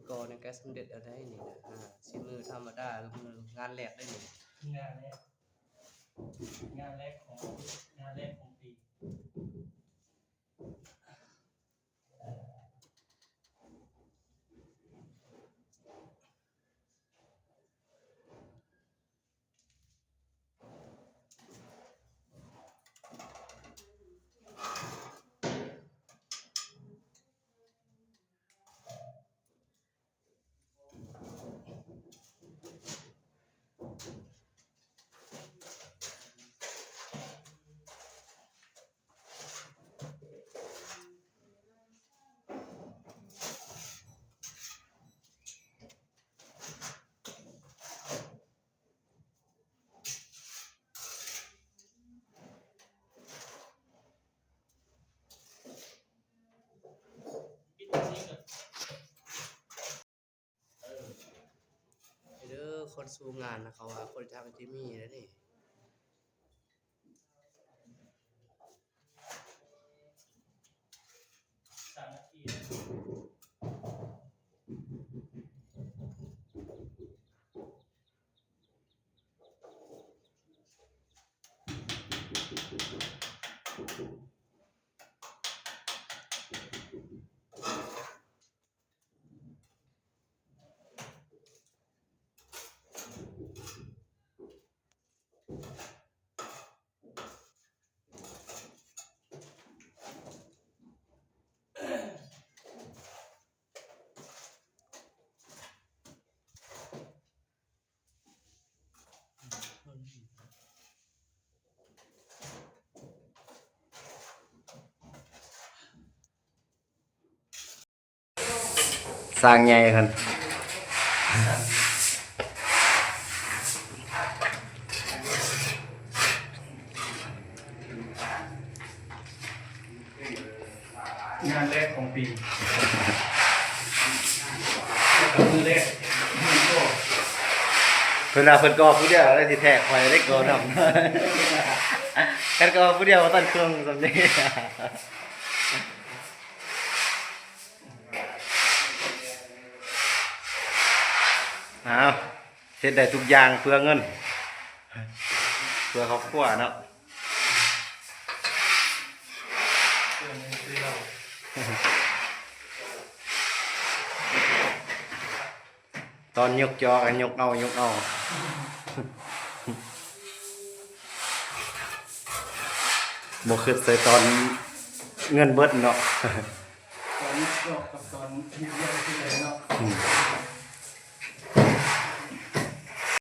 ก่อในการสำเร็จเอาได้นี่นะสิมือธรรมดาหรือมืองานแรกได้นี่งานแรกงานแรกของงานแรกของปีเด้อคนสู้งานนะเขาว่าคนทางที่มีแล้วนี่3 นาทีสร้างใหญ่กันงานแรกของปีมือแรกเพิ่นว่าเพิ่นก็ผู้เดียวได้สิแทกไว้ได้ก่อนครับกันก็ผู้เดียวบ่ทันเครื่องสำนี้อ้าวเฮ็ดได้ทุกอย่างเพื่อเงินเพื่อครอบครัวเนาะตอนยกจอกันยกเอาบ่คิดใส่ตอนเงินเบิดเนาะตอนนี้จบกับตอนที่เรียนที่ไหนเนาะ